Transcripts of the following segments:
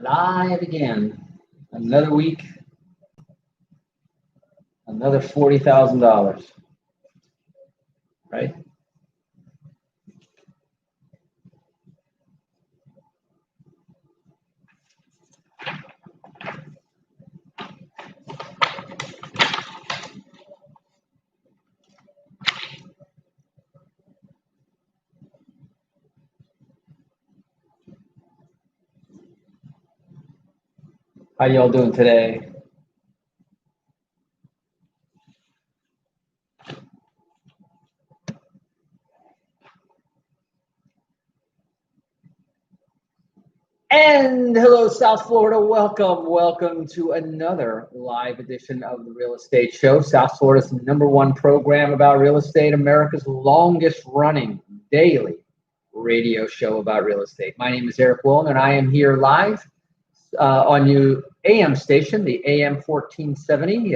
Live again. Another week, another $40,000, right? How y'all doing today? And hello, South Florida. Welcome to another live edition of the Real Estate Show. South Florida's #1 program about real estate, America's longest running daily radio show about real estate. My name is Eric Willner, and I am here live on your AM station, the AM 1470,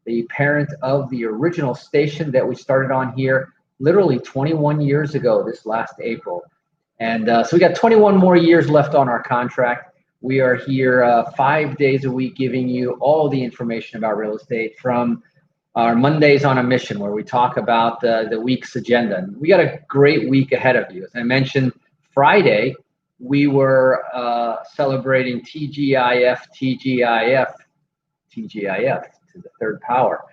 the parent of the original station that we started on here literally 21 years ago this last April. And so we got 21 more years left on our contract. We are here 5 days a week giving you all the information about real estate from our Mondays on a Mission, where we talk about the week's agenda. And we got a great week ahead of you. As I mentioned, Friday, we were celebrating TGIF to the third power.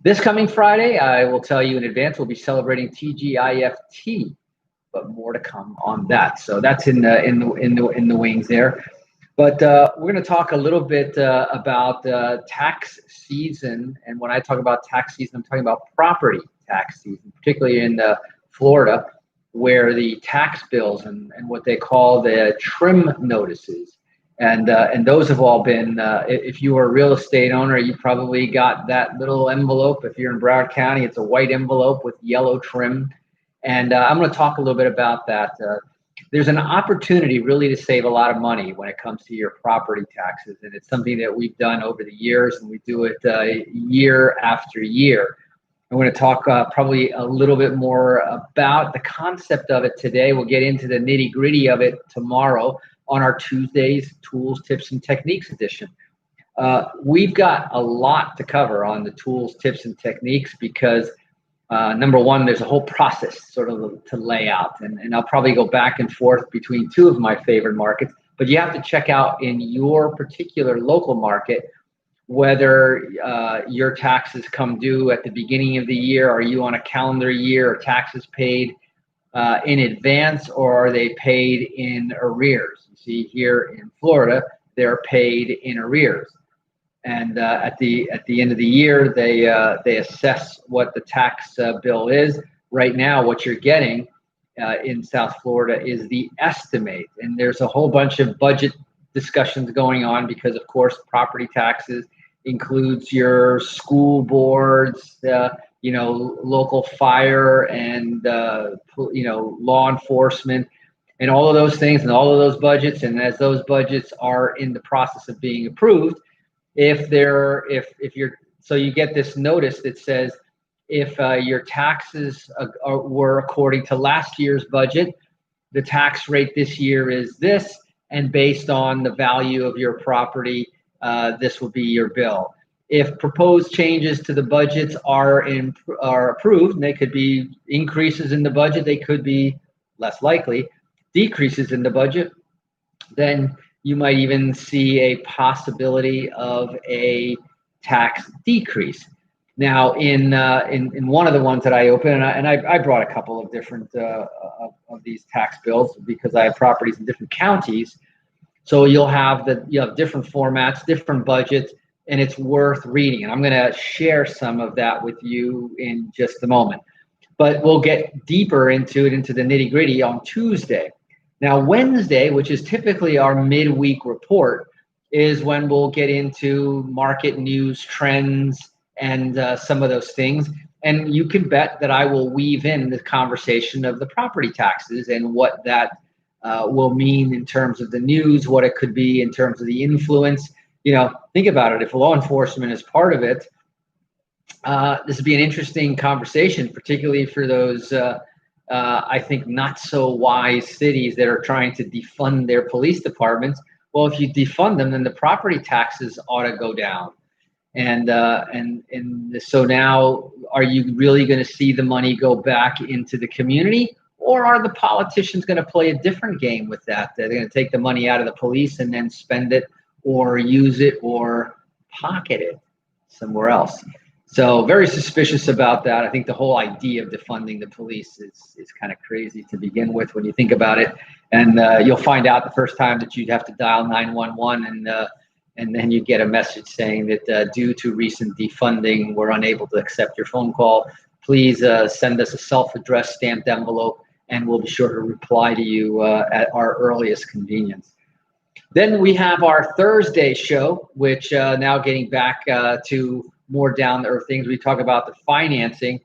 This coming Friday, I will tell you in advance, we'll be celebrating TGIFT. But more to come on that. So that's in the wings there. But we're going to talk a little bit about tax season. And when I talk about tax season, I'm talking about property tax season, particularly in Florida, where the tax bills and what they call the trim notices, and those have all been. If you are a real estate owner, you probably got that little envelope. If you're in Broward County, it's a white envelope with yellow trim. And I'm going to talk a little bit about that. There's an opportunity really to save a lot of money when it comes to your property taxes. And it's something that we've done over the years, and we do it year after year. I'm going to talk probably a little bit more about the concept of it today. We'll get into the nitty gritty of it tomorrow on our Tuesdays Tools, Tips, and Techniques edition. We've got a lot to cover on the tools, tips, and techniques because number one, there's a whole process sort of to lay out, and I'll probably go back and forth between two of my favorite markets, but you have to check out in your particular local market whether your taxes come due at the beginning of the year. Are you on a calendar year? Or taxes paid in advance, or are they paid in arrears? You see, here in Florida, they're paid in arrears. And at the end of the year, they assess what the tax bill is. Right now, what you're getting in South Florida is the estimate, and there's a whole bunch of budget discussions going on because, of course, property taxes includes your school boards, local fire, and law enforcement, and all of those things, and all of those budgets. And as those budgets are in the process of being approved, if you get this notice that says if your taxes were according to last year's budget, the tax rate this year is this, and based on the value of your property, this will be your bill. If proposed changes to the budgets are approved, and they could be increases in the budget, they could be less likely decreases in the budget, then you might even see a possibility of a tax decrease. Now, in one of the ones that I opened, and I brought a couple of different of these tax bills because I have properties in different counties. So you'll have different formats, different budgets, and it's worth reading. And I'm going to share some of that with you in just a moment. But we'll get deeper into the nitty gritty on Tuesday. Now, Wednesday, which is typically our midweek report, is when we'll get into market news, trends, and some of those things. And you can bet that I will weave in the conversation of the property taxes and what that will mean in terms of the news, what it could be in terms of the influence. Think about it. If law enforcement is part of it, this would be an interesting conversation, particularly for those I think not so wise cities that are trying to defund their police departments. Well, if you defund them, then the property taxes ought to go down. And so now, are you really going to see the money go back into the community, or are the politicians going to play a different game with that? They're going to take the money out of the police and then spend it, or use it, or pocket it somewhere else. So very suspicious about that. I think the whole idea of defunding the police is kind of crazy to begin with when you think about it. And you'll find out the first time that you'd have to dial 911, and then you get a message saying that due to recent defunding, we're unable to accept your phone call. Please send us a self-addressed stamped envelope, and we'll be sure to reply to you at our earliest convenience. Then we have our Thursday show, which now getting back to more down-to-earth things. We talk about the financing.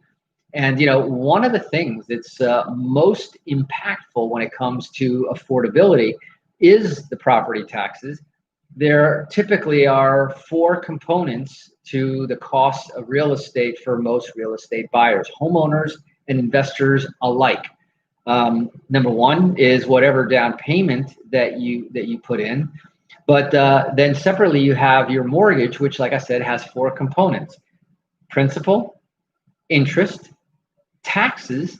And, one of the things that's most impactful when it comes to affordability is the property taxes. There typically are 4 components to the cost of real estate for most real estate buyers, homeowners and investors alike. Number one is whatever down payment that you put in. But then separately, you have your mortgage, which, like I said, has 4 components: principal, interest, taxes,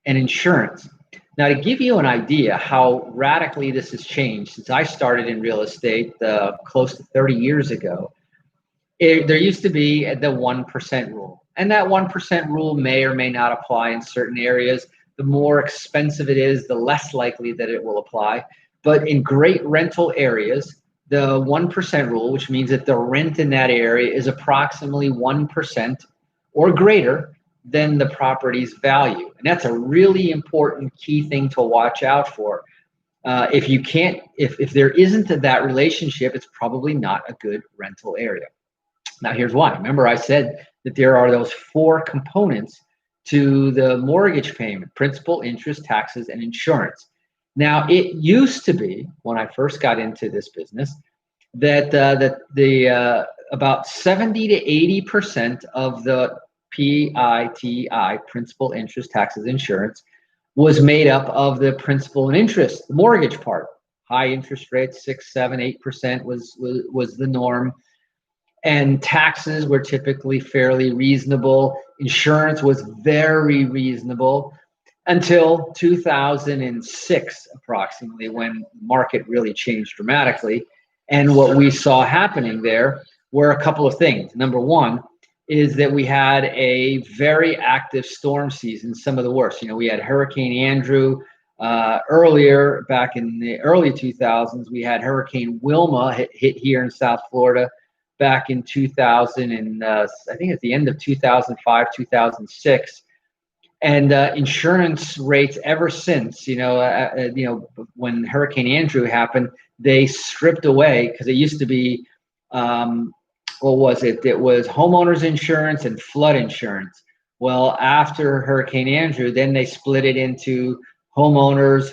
and insurance. Now, to give you an idea how radically this has changed since I started in real estate close to 30 years ago, there used to be the 1% rule. And that 1% rule may or may not apply in certain areas. The more expensive it is, the less likely that it will apply. But in great rental areas, the 1% rule, which means that the rent in that area is approximately 1% or greater than the property's value. And that's a really important key thing to watch out for. If there isn't that relationship, it's probably not a good rental area. Now, here's why. Remember, I said that there are those 4 components to the mortgage payment: principal, interest, taxes, and insurance. Now, it used to be, when I first got into this business, that about 70 to 80% of the PITI, principal, interest, taxes, insurance, was made up of the principal and interest, the mortgage part. High interest rates, 6, 7, 8% was the norm. And taxes were typically fairly reasonable. Insurance was very reasonable until 2006, approximately, when the market really changed dramatically. And what we saw happening there were a couple of things. Number one is that we had a very active storm season, some of the worst. We had Hurricane Andrew earlier, back in the early 2000s. We had Hurricane Wilma hit here in South Florida back in 2000, and I think at the end of 2005, 2006. And insurance rates ever since, when Hurricane Andrew happened, they stripped away, because it used to be, what was it? It was homeowners insurance and flood insurance. Well, after Hurricane Andrew, then they split it into homeowners,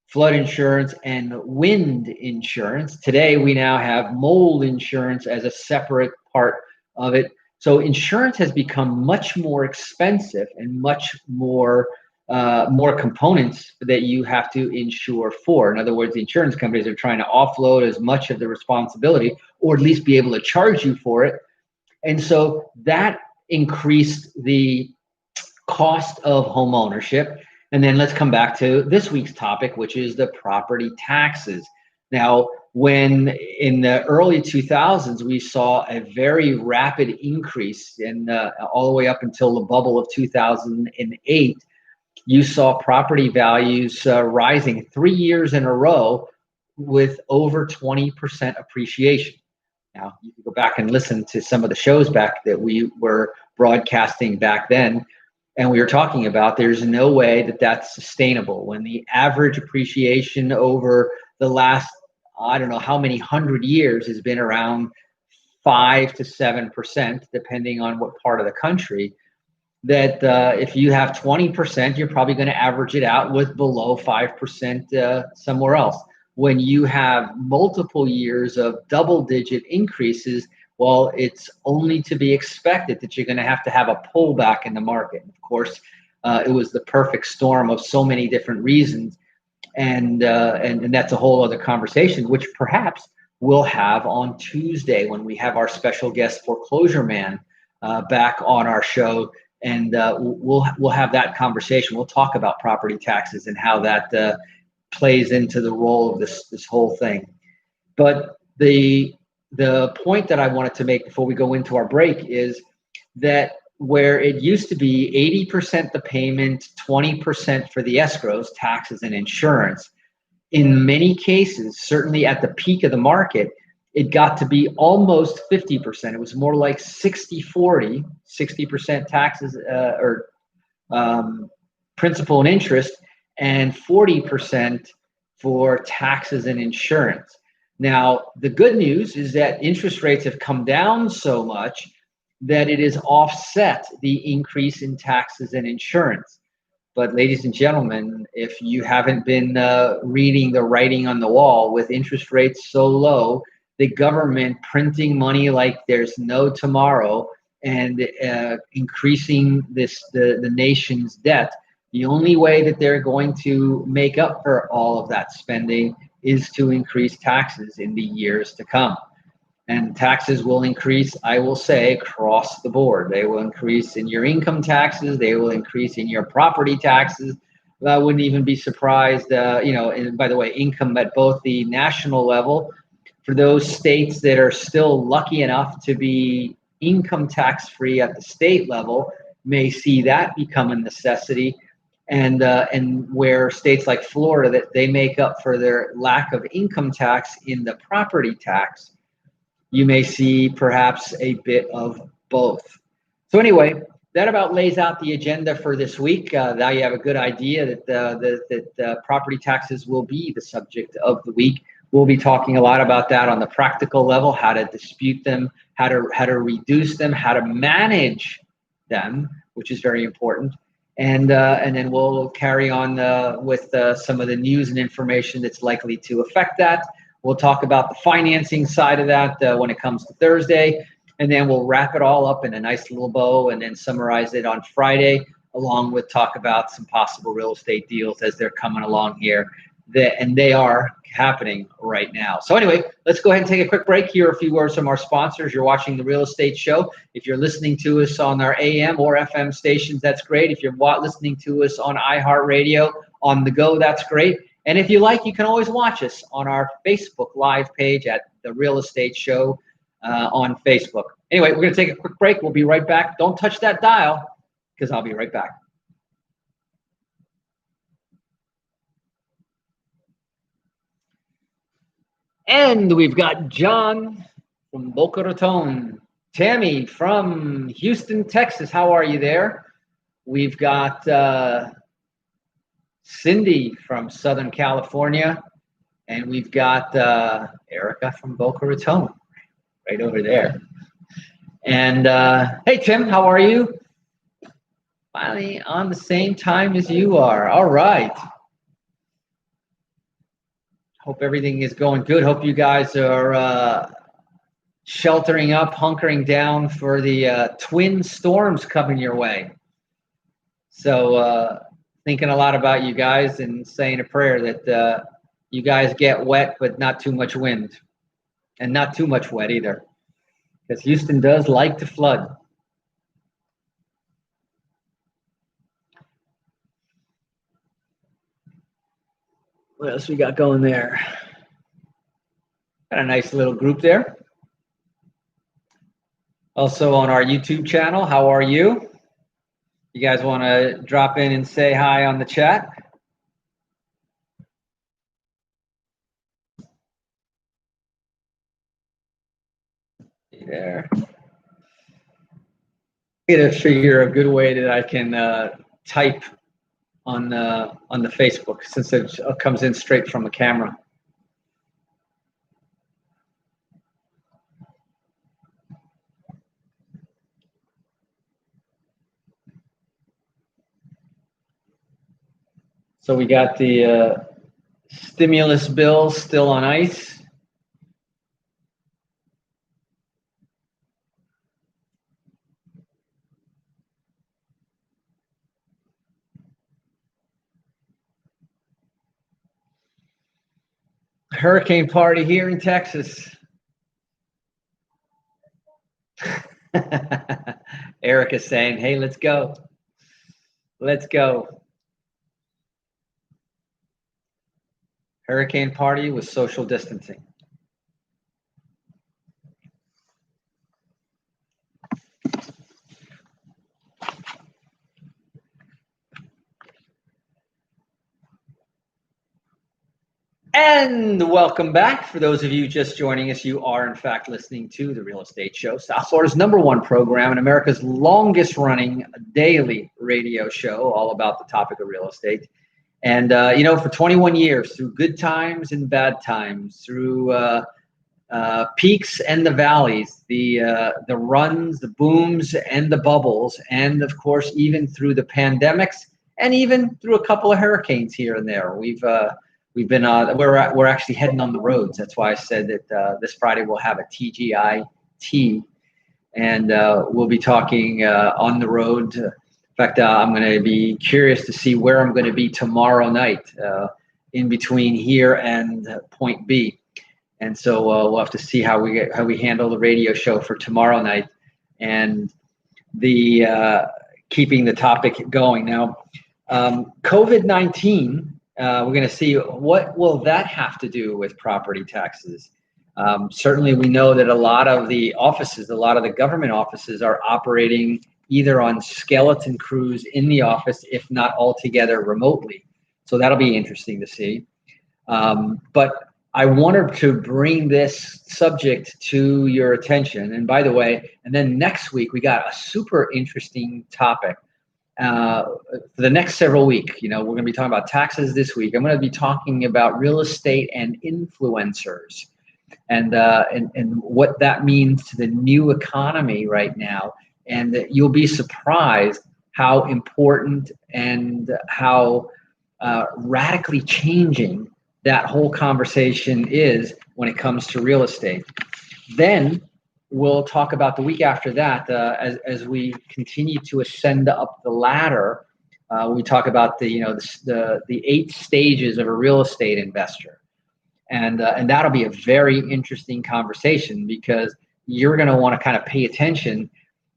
flood insurance, and wind insurance. Today, we now have mold insurance as a separate part of it. So insurance has become much more expensive and much more components that you have to insure for. In other words, the insurance companies are trying to offload as much of the responsibility, or at least be able to charge you for it. And so that increased the cost of home ownership. And then let's come back to this week's topic, which is the property taxes. Now, when in the early 2000s, we saw a very rapid increase all the way up until the bubble of 2008, you saw property values rising 3 years in a row with over 20% appreciation. Now, you can go back and listen to some of the shows back that we were broadcasting back then, and we were talking about there's no way that that's sustainable when the average appreciation over the last, I don't know how many 100 years, has been around 5 to 7%, depending on what part of the country. That if you have 20%, you're probably going to average it out with below 5% somewhere else. When you have multiple years of double-digit increases, well, it's only to be expected that you're going to have a pullback in the market. Of course, it was the perfect storm of so many different reasons. and that's a whole other conversation, which perhaps we'll have on Tuesday when we have our special guest foreclosure man back on our show, and we'll have that conversation. We'll talk about property taxes and how that plays into the role of this whole thing. But the point that I wanted to make before we go into our break is that where it used to be 80% the payment, 20% for the escrows, taxes, and insurance, in many cases, certainly at the peak of the market, it got to be almost 50%. It was more like 60-40, 60% taxes or principal and interest, and 40% for taxes and insurance. Now, the good news is that interest rates have come down so much that it has offset the increase in taxes and insurance. But ladies and gentlemen, if you haven't been reading the writing on the wall, with interest rates so low, the government printing money like there's no tomorrow, and increasing the nation's debt, the only way that they're going to make up for all of that spending is to increase taxes in the years to come. And taxes will increase, I will say, across the board. They will increase in your income taxes. They will increase in your property taxes. I wouldn't even be surprised, and by the way, income at both the national level, for those states that are still lucky enough to be income tax free at the state level, may see that become a necessity. And where states like Florida, that they make up for their lack of income tax in the property tax, you may see perhaps a bit of both. So anyway, that about lays out the agenda for this week. Now you have a good idea that property taxes will be the subject of the week. We'll be talking a lot about that on the practical level, how to dispute them, how to reduce them, how to manage them, which is very important. And then we'll carry on with some of the news and information that's likely to affect that. We'll talk about the financing side of that when it comes to Thursday, and then we'll wrap it all up in a nice little bow and then summarize it on Friday, along with talk about some possible real estate deals as they're coming along here. And they are happening right now. So anyway, let's go ahead and take a quick break. Here are a few words from our sponsors. You're watching The Real Estate Show. If you're listening to us on our AM or FM stations, that's great. If you're listening to us on iHeartRadio on the go, that's great. And if you like, you can always watch us on our Facebook Live page at The Real Estate Show on Facebook. Anyway, we're going to take a quick break. We'll be right back. Don't touch that dial, because I'll be right back. And we've got John from Boca Raton, Tammy from Houston, Texas. How are you there? We've got Cindy from Southern California, and we've got Erica from Boca Raton, right over there. And hey, Tim, how are you? Finally on the same time as you are. All right. Hope everything is going good. Hope you guys are sheltering up, hunkering down for the twin storms coming your way. So thinking a lot about you guys and saying a prayer that you guys get wet, but not too much wind, and not too much wet either, because Houston does like to flood. What else we got going there? Got a nice little group there. Also on our YouTube channel, how are you? You guys want to drop in and say hi on the chat? There. I gotta figure a good way that I can type on the Facebook, since it comes in straight from the camera. So we got the stimulus bill still on ice. hurricane party here in Texas. Erica's saying, hey, let's go. Let's go. Hurricane party with social distancing. And welcome back. For those of you just joining us, you are in fact listening to The Real Estate Show, South Florida's #1 program and America's longest running daily radio show, all about the topic of real estate. And, for 21 years, through good times and bad times, through peaks and the valleys, the runs, the booms and the bubbles, and of course, even through the pandemics and even through a couple of hurricanes here and there, we've been we're actually heading on the roads. That's why I said that this Friday we'll have a TGIT, and we'll be talking on the road. In fact, I'm going to be curious to see where I'm going to be tomorrow night, in between here and Point B. And so we'll have to see how we handle the radio show for tomorrow night, and the keeping the topic going. Now, COVID-19. We're going to see what will that have to do with property taxes. Certainly, we know that a lot of the government offices are operating either on skeleton crews in the office, if not altogether remotely. So that'll be interesting to see. But I wanted to bring this subject to your attention. And by the way, and then next week, we got a super interesting topic. For the next several weeks, we're going to be talking about taxes this week. I'm going to be talking about real estate and influencers, and what that means to the new economy right now. And you'll be surprised how important and how radically changing that whole conversation is when it comes to real estate. Then we'll talk about the week after that, as we continue to ascend up the ladder. We talk about the 8 stages of a real estate investor, and that'll be a very interesting conversation, because you're going to want to kind of pay attention,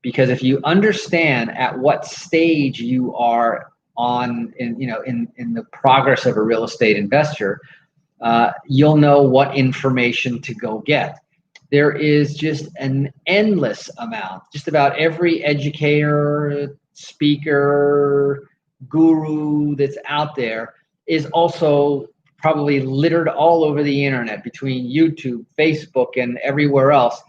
because if you understand at what stage you are on in the progress of a real estate investor, you'll know what information to go get. There is just an endless amount. Just about every educator, speaker, guru that's out there is also probably littered all over the internet, between YouTube, Facebook, and everywhere else.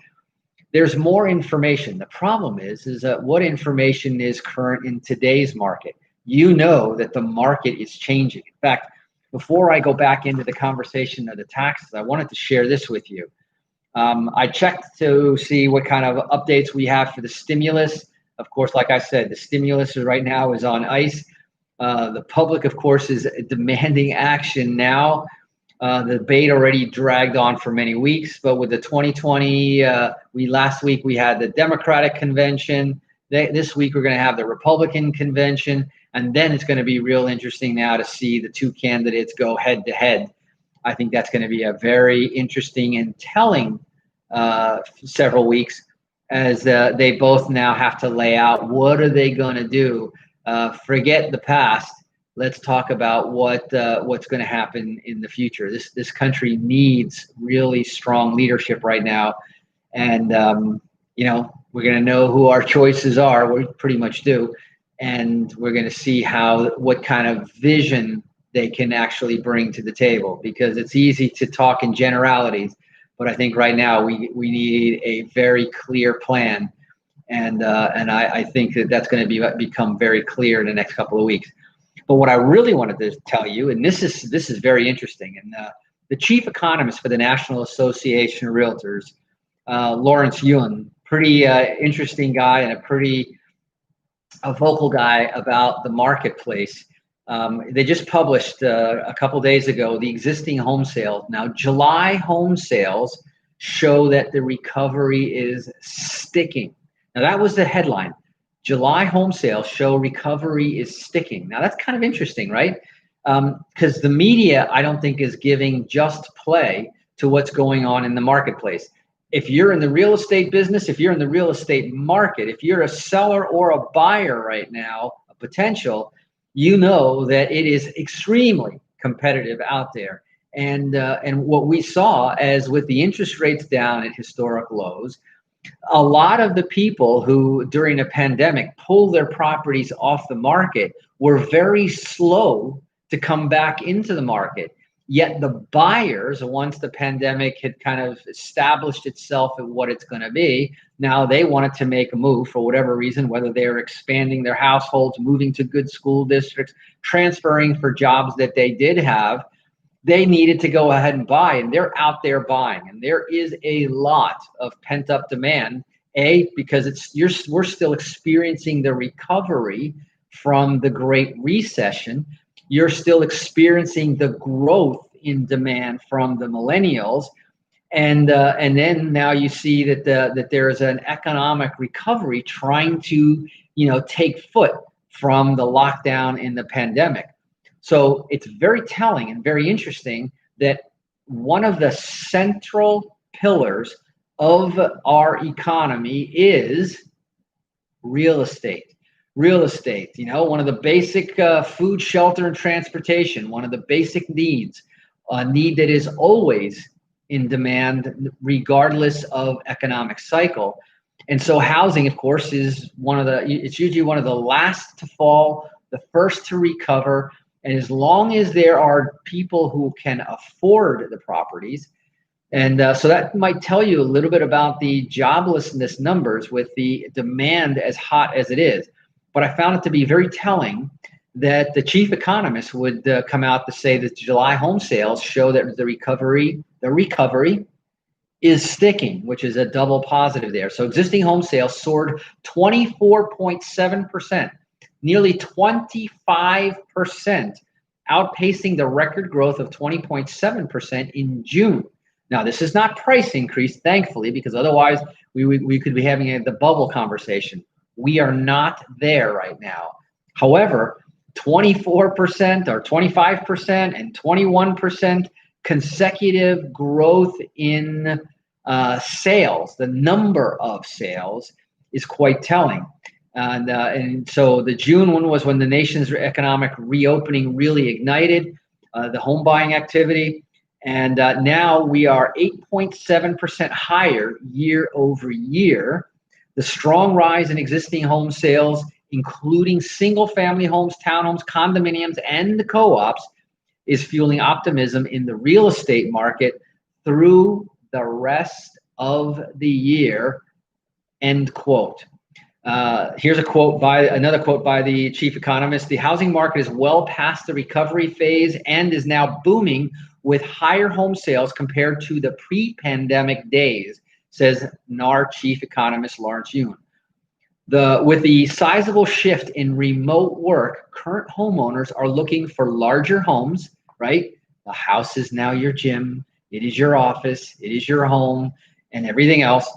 There's more information. The problem is that what information is current in today's market? You know that the market is changing. In fact, before I go back into the conversation of the taxes, I wanted to share this with you. I checked to see what kind of updates we have for the stimulus. Of course, like I said, the stimulus right now is on ice. The public, of course, is demanding action now. The debate already dragged on for many weeks, but with the 2020, last week we had the Democratic convention. This week we're going to have the Republican convention, and then it's going to be real interesting now to see the 2 candidates go head to head. I think that's going to be a very interesting and telling several weeks, as they both now have to lay out what are they going to do. Forget the past. Let's talk about what's going to happen in the future. This country needs really strong leadership right now, and we're going to know who our choices are. We pretty much do, and we're going to see what kind of vision they can actually bring to the table, because it's easy to talk in generalities, but I think right now we need a very clear plan, and I think that's going to become very clear in the next couple of weeks. But what I really wanted to tell you, and this is very interesting, and the chief economist for the National Association of Realtors, Lawrence Yun, pretty interesting guy and a vocal guy about the marketplace. They just published a couple days ago the existing home sales. Now, July home sales show that the recovery is sticking. Now, that was the headline. July home sales show recovery is sticking. Now, that's kind of interesting, right? because the media, I don't think, is giving just play to what's going on in the marketplace. If you're in the real estate business, if you're in the real estate market, if you're a seller or a buyer right now, a potential, you know that it is extremely competitive out there. And what we saw, as with the interest rates down at historic lows, a lot of the people who during a pandemic pulled their properties off the market were very slow to come back into the market. Yet the buyers, once the pandemic had kind of established itself at what it's going to be, now they wanted to make a move for whatever reason, whether they're expanding their households, moving to good school districts, transferring for jobs that they did have. They needed to go ahead and buy, and they're out there buying. And there is a lot of pent up demand, because we're still experiencing the recovery from the Great Recession. You're still experiencing the growth in demand from the millennials. And then now you see that there is an economic recovery trying to, take foot from the lockdown in the pandemic. So it's very telling and very interesting that one of the central pillars of our economy is real estate. Real estate, one of the basic food, shelter, and transportation, one of the basic needs, a need that is always in demand regardless of economic cycle. And so housing, of course, is it's usually one of the last to fall, the first to recover. And as long as there are people who can afford the properties, and so that might tell you a little bit about the joblessness numbers with the demand as hot as it is. But I found it to be very telling that the chief economist would come out to say that July home sales show that the recovery is sticking, which is a double positive there. So existing home sales soared 24.7%. Nearly 25%, outpacing the record growth of 20.7% in June. Now, this is not price increase, thankfully, because otherwise we could be having the bubble conversation. We are not there right now. However, 24% or 25% and 21% consecutive growth in sales, the number of sales, is quite telling. And so the June one was when the nation's economic reopening really ignited the home buying activity. And now we are 8.7% higher year over year. The strong rise in existing home sales, including single family homes, townhomes, condominiums, and the co-ops, is fueling optimism in the real estate market through the rest of the year, end quote. Here's another quote by the chief economist. The housing market is well past the recovery phase and is now booming with higher home sales compared to the pre-pandemic days, says NAR chief economist Lawrence Yun. With the sizable shift in remote work, current homeowners are looking for larger homes, right? The house is now your gym, it is your office, it is your home, and everything else.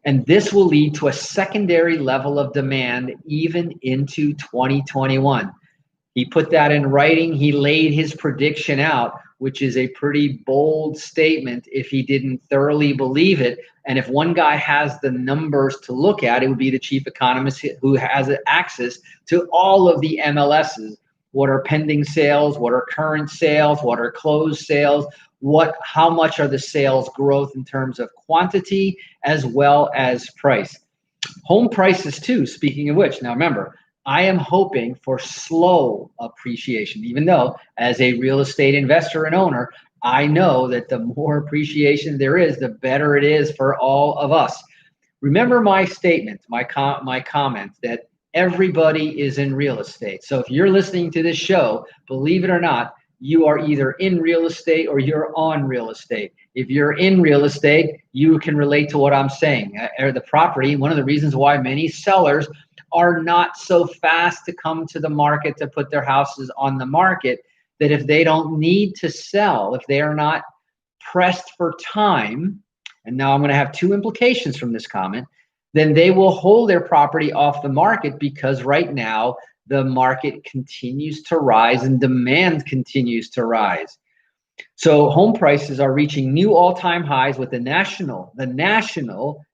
And this will lead to a secondary level of demand even into 2021. He put that in writing. He laid his prediction out, which is a pretty bold statement if he didn't thoroughly believe it. And if one guy has the numbers to look at, it would be the chief economist who has access to all of the MLSs. What are pending sales? What are current sales? What are closed sales? How much are the sales growth in terms of quantity as well as price? Home prices too, speaking of which. Now remember, I am hoping for slow appreciation, even though as a real estate investor and owner, I know that the more appreciation there is, the better it is for all of us. Remember my statement, my comment that everybody is in real estate. So if you're listening to this show, believe it or not, you are either in real estate or you're on real estate. If you're in real estate, you can relate to what I'm saying. The property, one of the reasons why many sellers are not so fast to come to the market to put their houses on the market, that if they don't need to sell, if they are not pressed for time, and now I'm going to have two implications from this comment, then they will hold their property off the market because right now the market continues to rise and demand continues to rise. So home prices are reaching new all-time highs with the national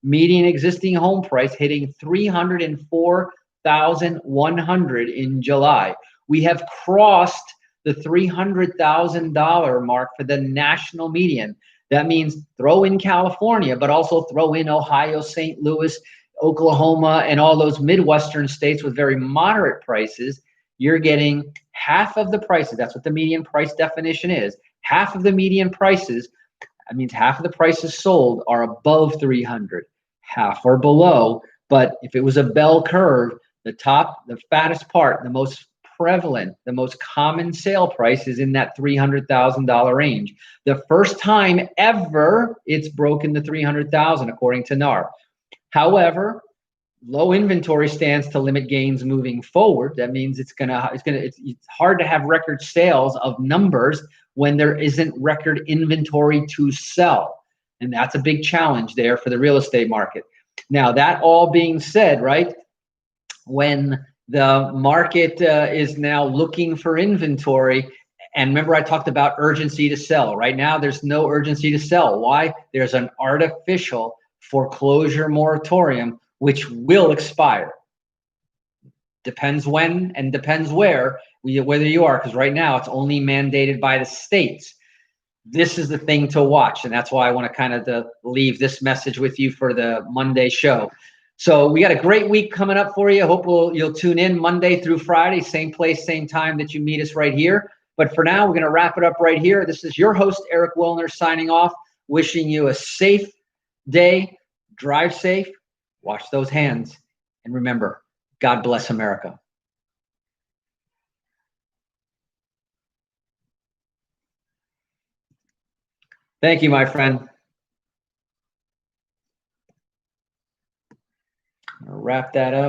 median existing home price hitting $304,100 in July. We have crossed the $300,000 mark for the national median. That means throw in California, but also throw in Ohio, St. Louis, Oklahoma, and all those Midwestern states with very moderate prices. You're getting half of the prices. That's what the median price definition is. Half of the median prices, that means half of the prices sold are above 300, half are below. But if it was a bell curve, the top, the fattest part, the most prevalent, the most common sale price is in that $300,000 range. The first time ever it's broken the 300,000 according to NAR. However, low inventory stands to limit gains moving forward. That means it's hard to have record sales of numbers when there isn't record inventory to sell. And that's a big challenge there for the real estate market. Now, that all being said, right, when the market is now looking for inventory, and remember I talked about urgency to sell. Right now, there's no urgency to sell. Why? There's an artificial foreclosure moratorium which will expire. Depends when and depends where, whether you are, because right now it's only mandated by the states. This is the thing to watch, and that's why I want to kind of leave this message with you for the Monday show. So we got a great week coming up for you. Hope you'll tune in Monday through Friday, same place, same time that you meet us right here. But for now, we're going to wrap it up right here. This is your host, Eric Willner, signing off, wishing you a safe day. Drive safe, wash those hands, and remember, God bless America. Thank you, my friend. I'll wrap that up.